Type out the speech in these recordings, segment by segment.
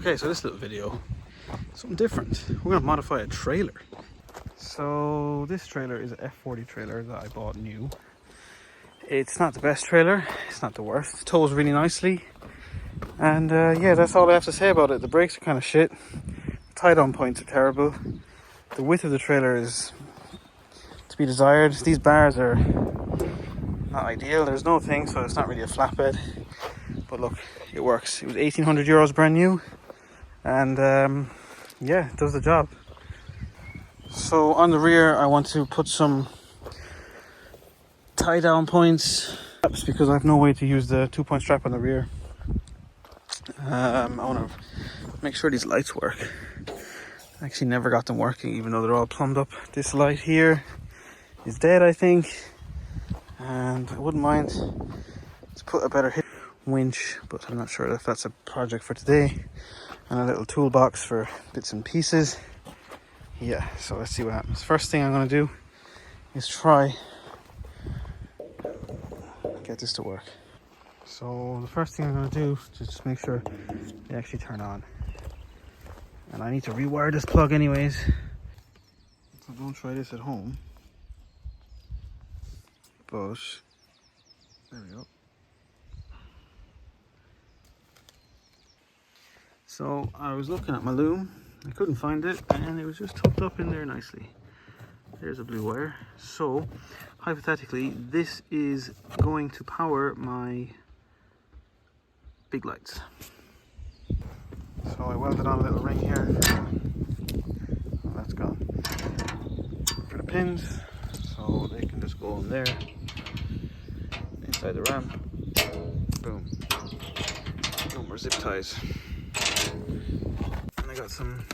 Okay, so this little video, something different. We're gonna modify a trailer. So this trailer is an F40 trailer that I bought new. It's not the best trailer, it's not the worst. It tows really nicely. And yeah, that's all I have to say about it. The brakes are kind of shit. The tie-down points are terrible. The width of the trailer is to be desired. These bars are not ideal. There's no thing, so it's not really a flatbed. But look, it works. It was 1,800 euros brand new. And yeah, it does the job. So on the rear, I want to put some tie-down points. That's because I have no way to use the 2-point strap on the rear. I want to make sure these lights work. I actually never got them working, even though they're all plumbed up. This light here is dead, I think. And I wouldn't mind to put a better hit winch, but I'm not sure if that's a project for today. And a little toolbox for bits and pieces. Yeah, so let's see what happens. First thing I'm going to do is try get this to work. So the first thing I'm going to do is just make sure they actually turn on. And I need to rewire this plug anyways. So don't try this at home. But there we go. So I was looking at my loom, I couldn't find it, and it was just tucked up in there nicely. There's a blue wire. So hypothetically, this is going to power my big lights. So I welded on a little ring here. Oh, that's gone. For the pins, so they can just go in there, inside the ram. Boom. No more zip ties. And I got some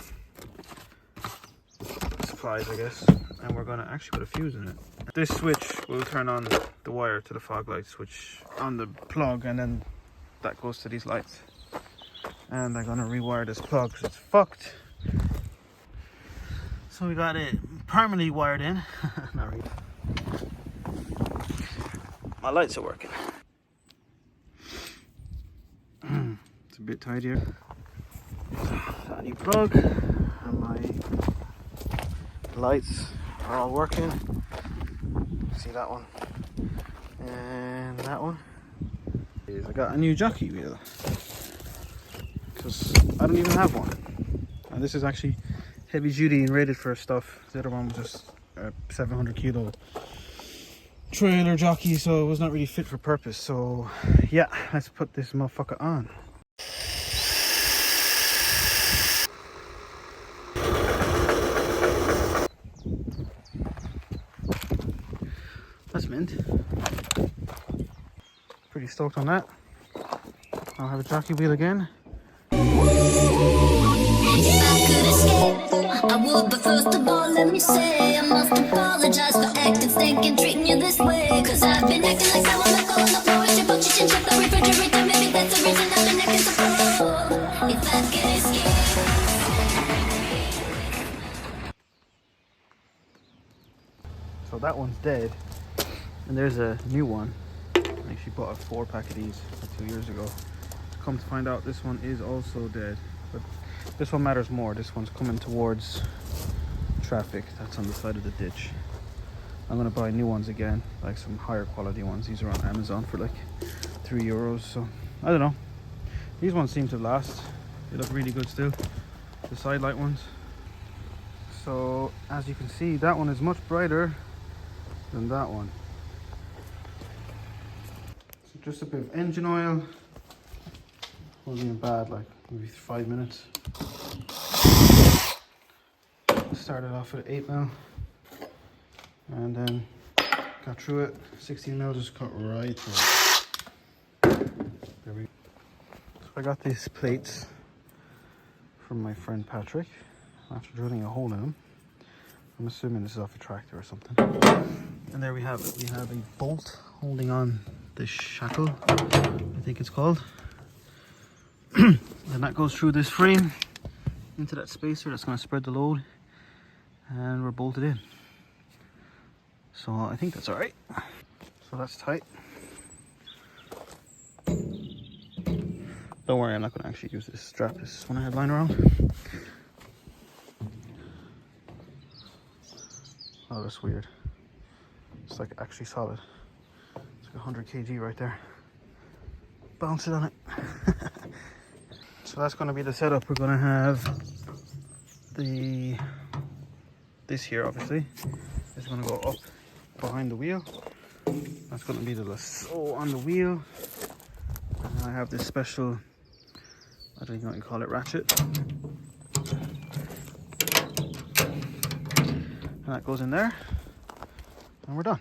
supplies, I guess, and we're gonna actually put a fuse in it. This switch will turn on the wire to the fog light switch on the plug, and then that goes to these lights. And I'm gonna rewire this plug because it's fucked. So we got it permanently wired in. Not really. My lights are working. It's a bit tidier. Got a new plug, and my lights are all working. See that one? And that one. I got a new jockey wheel. Because I don't even have one. And this is actually heavy duty and rated for stuff. The other one was just a 700 kilo trailer jockey, so it was not really fit for purpose. So yeah, let's put this motherfucker on. That's mint. Pretty stoked on that. I'll have a jockey wheel again. I would, but first of all, let me say I must apologize for acting, thinking, treating you this way. Cause I've been acting like I wanna go on the floor and shit, but you change up the refrigerator. Maybe that's the reason I've been acting so cold. If I get scared. So that one's dead, and there's a new one. I actually bought a 4-pack of these like 2 years ago. Come to find out, this one is also dead, but this one matters more. This one's coming towards traffic. That's on the side of the ditch. I'm gonna buy new ones again, like some higher quality ones. These are on Amazon for like €3, so I don't know. These ones seem to last. They look really good still, the side light ones. So as you can see, that one is much brighter than that one. So just a bit of engine oil. Wasn't even bad, like maybe 5 minutes. Started off with 8mm and then got through it. 16mm just cut right through it. There we go. So I got these plates from my friend Patrick after drilling a hole in them. I'm assuming this is off a tractor or something. And there we have it. We have a bolt holding on the shackle, I think it's called. And that goes through this frame into that spacer that's going to spread the load, and we're bolted in. So I think that's all right. So that's tight. Don't worry, I'm not going to actually use this strap. This is one I had lying around. Oh, that's weird. It's like actually solid. It's like 100 kg right there. Bounce it on it. So that's going to be the setup. We're going to have this here, obviously. It's going to go up behind the wheel. That's going to be the lasso on the wheel. And I have this special, I don't even know what you call it, ratchet. And that goes in there. And we're done.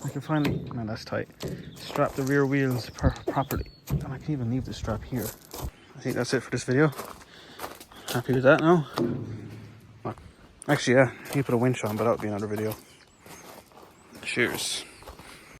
I can finally, man, that's tight, strap the rear wheels properly. And I can even leave the strap here. I think that's it for this video. Happy with that now? Well, actually, yeah, you put a winch on, but that would be another video. Cheers.